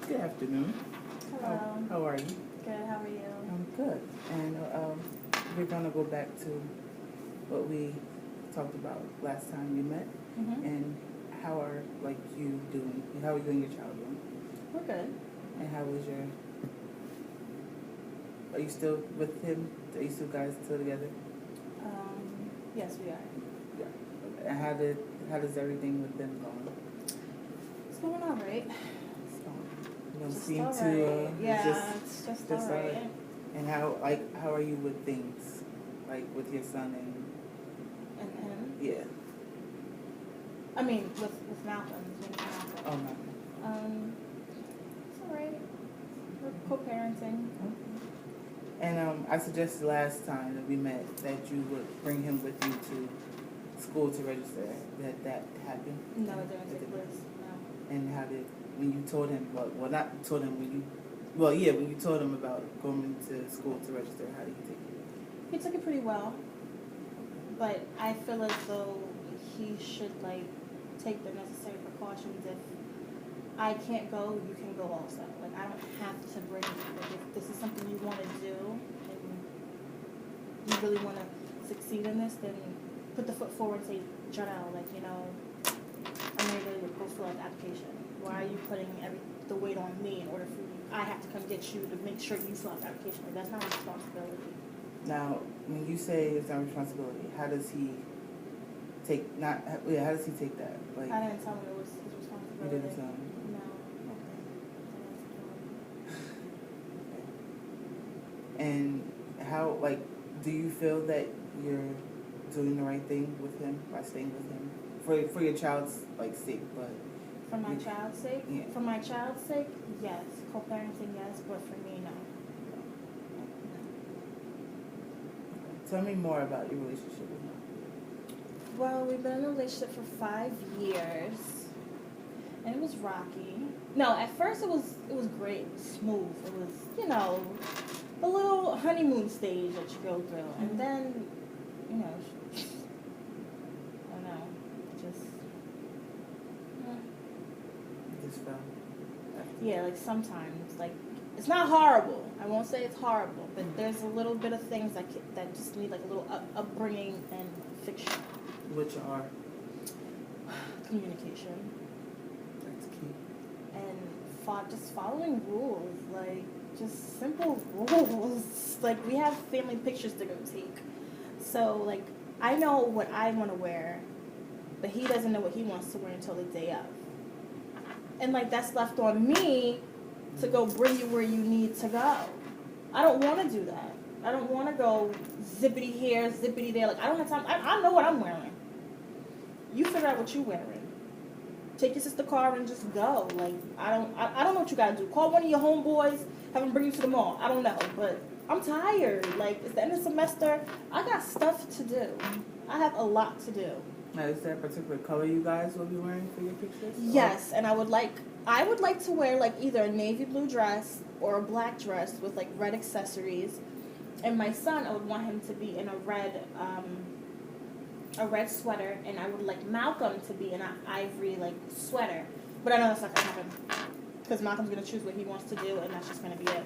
Good afternoon. Hello. How are you? Good. How are you? I'm good. And we're going to go back to what we talked about last time we met. Mm-hmm. And how are you doing? How are you and your child doing? We're good. And how was your? Are you still with him? Are you guys still together? Yes, we are. Yeah. And how does everything with them going? It's going all right. So, you don't Just seem all to. right. Yeah, it's just all right. And how are you with things, like with your son And him? yeah? I mean, with Malcolm. Oh no. It's all right. We're co-parenting. And I suggested last time that we met that you would bring him with you to school to register. That happened? No, it didn't take place. No. And how did, when you told him, well not told him, when you told him about going to school to register, how did he take it? He took it pretty well. But I feel as though he should, take the necessary precautions. If I can't go, you can go also. I don't have to bring you. If this is something you want to do and you really want to succeed in this, then put the foot forward and say, Janelle, I'm ready to go fill out the application. Why are you putting the weight on me in order for you? I have to come get you to make sure you fill out the application. That's not a responsibility. Now, when you say it's not responsibility, how does he take that? I didn't tell him it was his responsibility. You didn't tell him? No. And how, do you feel that you're doing the right thing with him by staying with him for your child's sake? But for my child's sake, yeah. For my child's sake, yes. Co-parenting, yes. But for me, no. Tell me more about your relationship with him. Well, we've been in a relationship for 5 years, and it was rocky. No, at first it was great, it was smooth. It was, the little honeymoon stage that you go through, and then, I don't know, just. Just fell. Yeah, sometimes, it's not horrible. I won't say it's horrible, but there's a little bit of things that just need a little upbringing and fixture. Which are? Communication. That's key. And just following rules, just simple rules. We have family pictures to go take. So, I know what I want to wear, but he doesn't know what he wants to wear until the day of. And, that's left on me to go bring you where you need to go. I don't want to do that. I don't want to go zippity here, zippity there. I don't have time. I know what I'm wearing. You figure out what you're wearing. Take your sister's car and just go. I don't know what you got to do. Call one of your homeboys, have them bring you to the mall. I don't know, but I'm tired. It's the end of the semester. I got stuff to do. I have a lot to do. Now, is there a particular color you guys will be wearing for your pictures? Yes, and I would like to wear either a navy blue dress or a black dress with red accessories. And my son, I would want him to be in a red sweater, and I would like Malcolm to be in an ivory sweater. But I know that's not gonna happen because Malcolm's gonna choose what he wants to do, and that's just gonna be it.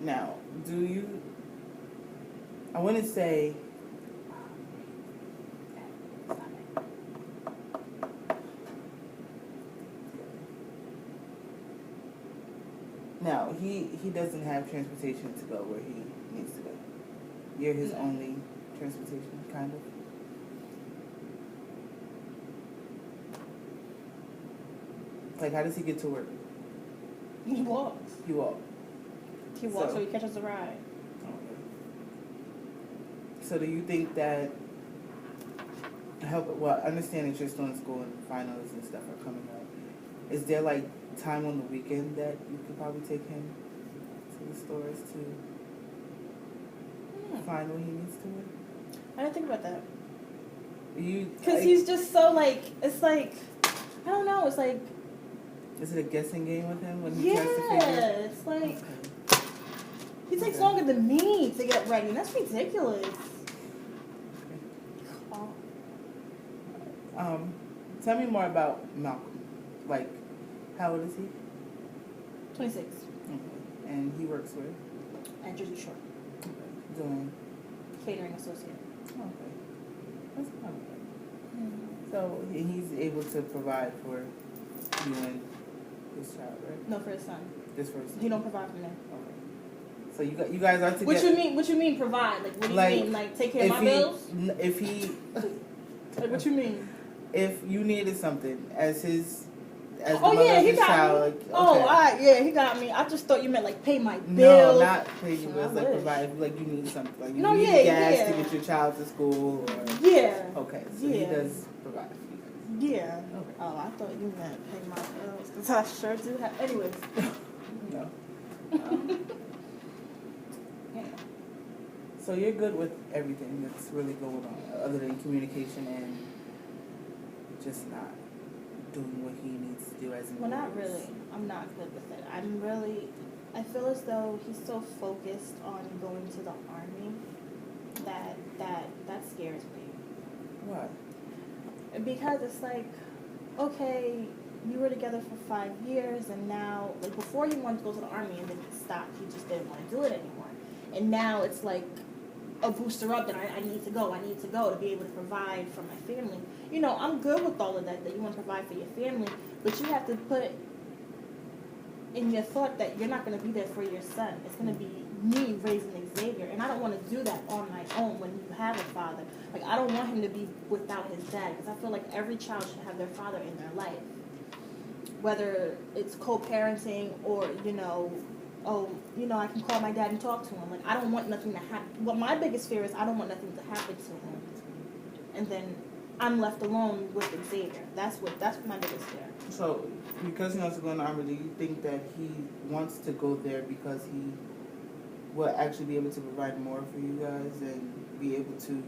Now, I want to say. Now, he doesn't have transportation to go where he needs to go. You're his only transportation, kind of? How does he get to work? He walks. He walks. He walks, so he catches a ride. Okay. So do you think that I understand that you're still in school and finals and stuff are coming up. Is there time on the weekend that you could probably take him to the stores to find what he needs to? I didn't think about that. Because he's just so it's I don't know, it's is it a guessing game with him when he tries to figure? It's he takes longer than me to get ready. That's ridiculous. Tell me more about Malcolm. How old is he? 26. Okay. And he works where? At Jersey Shore. Okay. Doing. Catering associate. Okay. That's not bad. So he's able to provide for you and his child, right? No, for his son. This first. He don't provide for me. Okay. So you guys are together. What you mean provide? Like, what do you Like, mean? Like, take care of my bills? If he. Like, what you mean? If you needed something as his. As the Oh mother yeah, of he his got child, me. like, okay. Oh, alright, yeah, he got me. I just thought you meant like pay my No, bills. not pay your I bills, like wish. provide, like you need something, like you No, need yeah, gas yeah. to get your child to school, or Yeah. okay, so he Yeah. does provide for you Yeah. Okay. Oh, I thought you meant pay my bills because I sure do have. Anyways. guys. No. Yeah. So you're good with everything that's really going on, other than communication and just not doing what he needs to do as an Well, not really. I'm not good with it. I feel as though he's so focused on going to the army that scares me. Why? Because it's like, okay, you were together for 5 years, and now, like, before he wanted to go to the army, and then he stopped. He just didn't want to do it anymore. And now it's like a booster up that I need to go to be able to provide for my family. You know, I'm good with all of that you want to provide for your family, but you have to put in your thought that you're not going to be there for your son. It's going to be me raising Xavier, and I don't want to do that on my own when you have a father. Like, I don't want him to be without his dad, because I feel like every child should have their father in their life. Whether it's co-parenting or, I can call my dad and talk to him. Like, I don't want nothing to happen. What my biggest fear is, I don't want nothing to happen to him. And then I'm left alone with Xavier. That's my biggest fear. So, because he wants to go in the army, do you think that he wants to go there because he will actually be able to provide more for you guys and be able to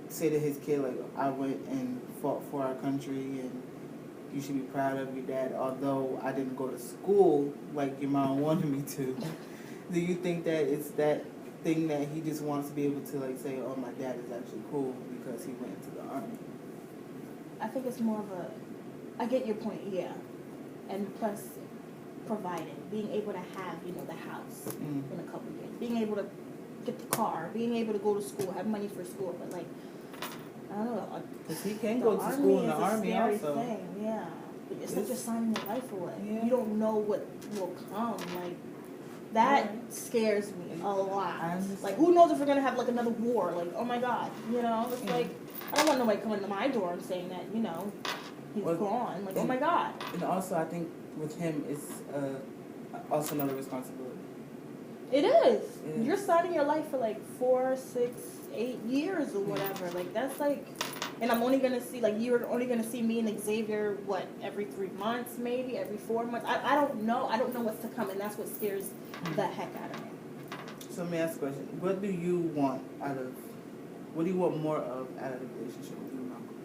say to his kid, like, I went and fought for our country and you should be proud of your dad, although I didn't go to school like your mom wanted me to? Do you think that it's that thing that he just wants to be able to, like, say, oh, my dad is actually cool because he went into the army? I think it's more of a, I get your point, yeah. And plus, providing, being able to have, the house in a couple of years, being able to get the car, being able to go to school, have money for school, but like, I don't know. Because he can go to school in the army also. Thing, yeah. But it's like you're signing your life away. Yeah. You don't know what will come. Like, that scares me a lot. Like, who knows if we're going to have, like, another war? Like, oh, my God. It's like, I don't want nobody coming to my door and saying that, he's gone. Like, oh, my God. And also, I think with him, it's also another responsibility. It is. Yeah. You're signing your life for, like, 4, 6, 8 years or whatever. Like, that's, like... And I'm only going to see, like, you're only going to see me and Xavier, every 3 months, maybe? Every 4 months? I don't know. I don't know what's to come, and that's what scares the heck out of me. So let me ask a question. What do you want more of out of the relationship with you and Uncle?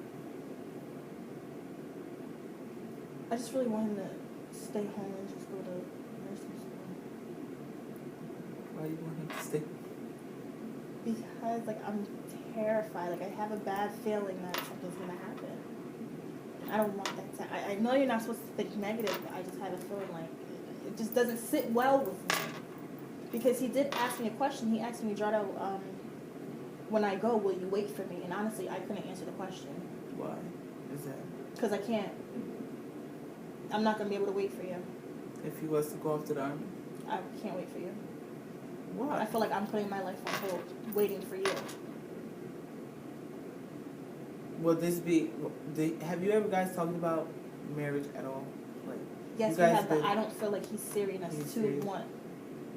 I just really want him to stay home and just go to nursing school. Why do you want him to stay? Because, like, I'm terrified. Like, I have a bad feeling that something's going to happen. I don't want that to... I know you're not supposed to think negative, but I just have a feeling like it just doesn't sit well with me. Because he did ask me a question. He asked me, Jardo, when I go, will you wait for me? And honestly, I couldn't answer the question. Why is that? Because I can't. I'm not going to be able to wait for you. If he was to go off to the army? I can't wait for you. Why? I feel like I'm putting my life on hold, waiting for you. Will this be... have you ever guys talked about marriage at all? Like, yes, we have, but I don't feel like he's serious to want...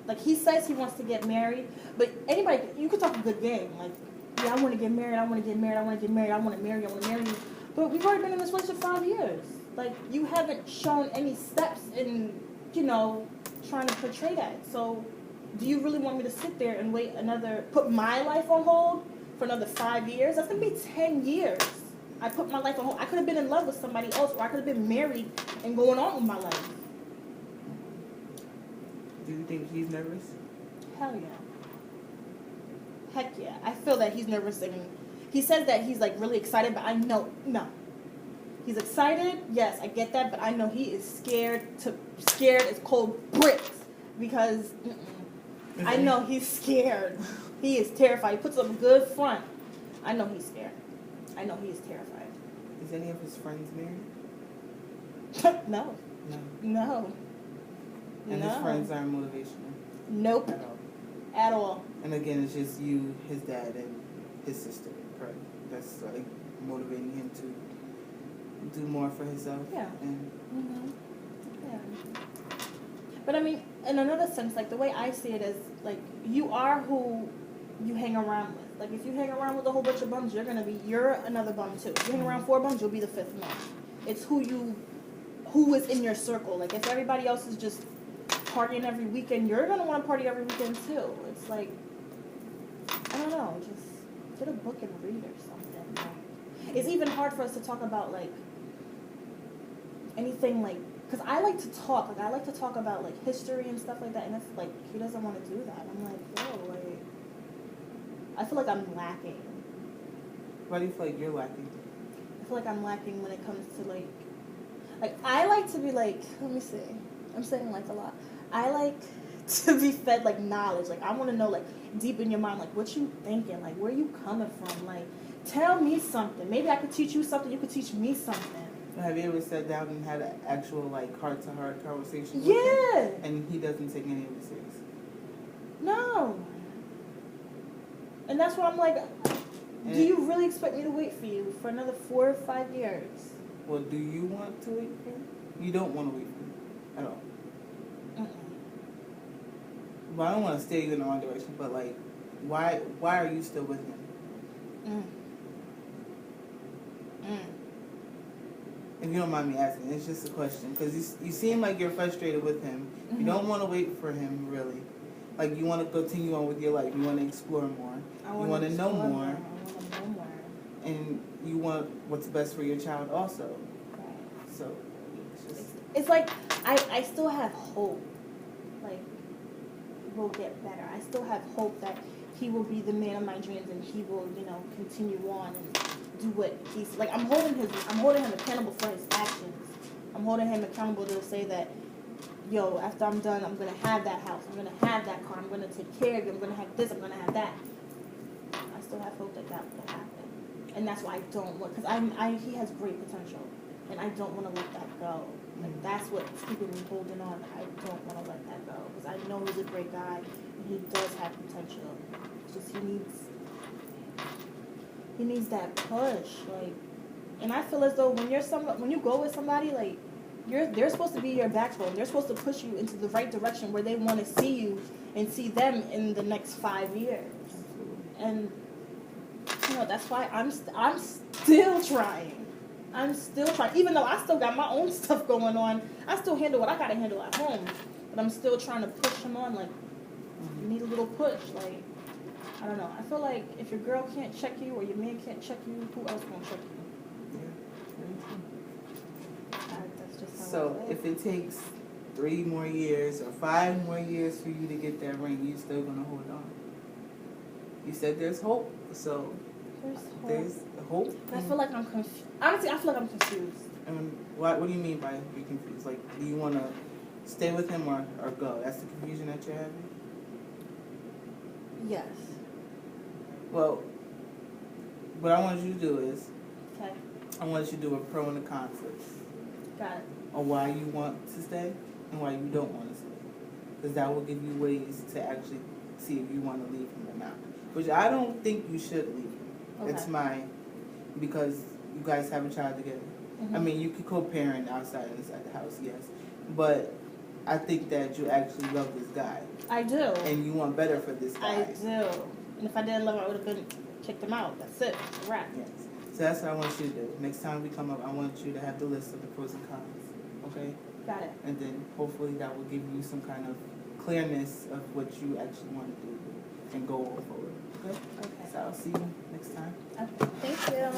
Like, he says he wants to get married, but anybody... You could talk a good game. Like, yeah, I want to get married, I want to get married, I want to get married, I want to marry you. But we've already been in this relationship 5 years. Like, you haven't shown any steps in, trying to portray that. So, do you really want me to sit there and put my life on hold for another 5 years? That's going to be 10 years. I put my life on hold. I could have been in love with somebody else, or I could have been married and going on with my life. Do you think he's nervous? Hell yeah. Heck yeah. I feel that he's nervous, and he says that he's, like, really excited, but I know, no. He's excited, yes, I get that, but I know he is scared as cold bricks because I know he's scared. He is terrified. He puts up a good front. I know he's scared. I know he is terrified. Is any of his friends married? No. No. No. And No. his friends aren't motivational Nope. at all. At all. And again, it's just you, his dad, and his sister, correct? That's like motivating him to do more for himself. Yeah. And Yeah. But I mean, in another sense, like the way I see it is like you are who you hang around with. Like if you hang around with a whole bunch of bums, you're another bum too. If you hang around 4 bums, you'll be the 5th one. It's who is in your circle. Like if everybody else is just partying every weekend, you're gonna want to party every weekend too. It's like I don't know, just get a book and read or something. Like, it's even hard for us to talk about like anything like because I like to talk. Like I like to talk about like history and stuff like that, and it's like he doesn't want to do that. I'm like, oh, like I feel like I'm lacking. why do you feel like you're lacking? I feel like I'm lacking when it comes to like I like to be like, let me see. I'm saying like a lot. I like to be fed like knowledge. Like I want to know like deep in your mind like what you thinking, like where you coming from. Like tell me something. Maybe I could teach you something. You could teach me something. Have you ever sat down and had an actual like heart-to-heart conversation with Yeah. him? And he doesn't take any of it serious? No. And that's why I'm like, do you really expect me to wait for you for another 4 or 5 years? Well, do you want to wait for him? You don't want to wait for him at all. Well, I don't want to steer you in the wrong direction, but like, why are you still with him? If you don't mind me asking, it's just a question because you seem like you're frustrated with him. Mm-hmm. You don't want to wait for him, really. Like you want to continue on with your life. You want to explore more. You want to know more. I want to know more. And you want what's best for your child also. Right. So it's just It's like I still have hope. Like we'll get better. I still have hope that he will be the man of my dreams and he will, continue on and do what he's like. I'm holding him accountable for his actions. I'm holding him accountable to say that, yo, after I'm done, I'm gonna have that house. I'm gonna have that car. I'm gonna take care of you. I'm gonna have this. I'm gonna have that. I still have hope that will happen, and that's why I don't want because he has great potential, and I don't want to let that go. Like that's what's keeping me holding on. I don't want to let that go because I know he's a great guy and he does have potential. It's just he needs that push, like. And I feel as though when you go with somebody, like they're supposed to be your backbone. They're supposed to push you into the right direction where they want to see you and see them in the next 5 years. And that's why I'm still trying. I'm still trying, even though I still got my own stuff going on. I still handle what I gotta handle at home, but I'm still trying to push him on. Like you need a little push. Like I don't know. I feel like if your girl can't check you or your man can't check you, who else gonna check you? That's just how so if it takes 3 more years or 5 more years for you to get that ring, you still gonna hold on. You said there's hope, so there's hope. I feel like I'm confused. Honestly, I feel like I'm confused. And what do you mean by you're confused? Like, do you want to stay with him or go? That's the confusion that you're having? Yes. Well, what I want you to do is, Okay. I want you to do a pro and a con list Got it. on why you want to stay and why you don't want to stay. Because that will give you ways to actually see if you want to leave him or not. Which I don't think you should leave him. Okay. It's because you guys have a child together. Mm-hmm. I mean, you could co-parent outside and inside the house, yes. But I think that you actually love this guy. I do. And you want better for this guy. I do. And if I didn't love him, I would have kicked him out. That's it. It's a wrap. Yes. So that's what I want you to do. Next time we come up, I want you to have the list of the pros and cons. Okay? Got it. And then hopefully that will give you some kind of clearness of what you actually want to do and go forward. Okay? Okay. So I'll see you next time. Okay. Thank you.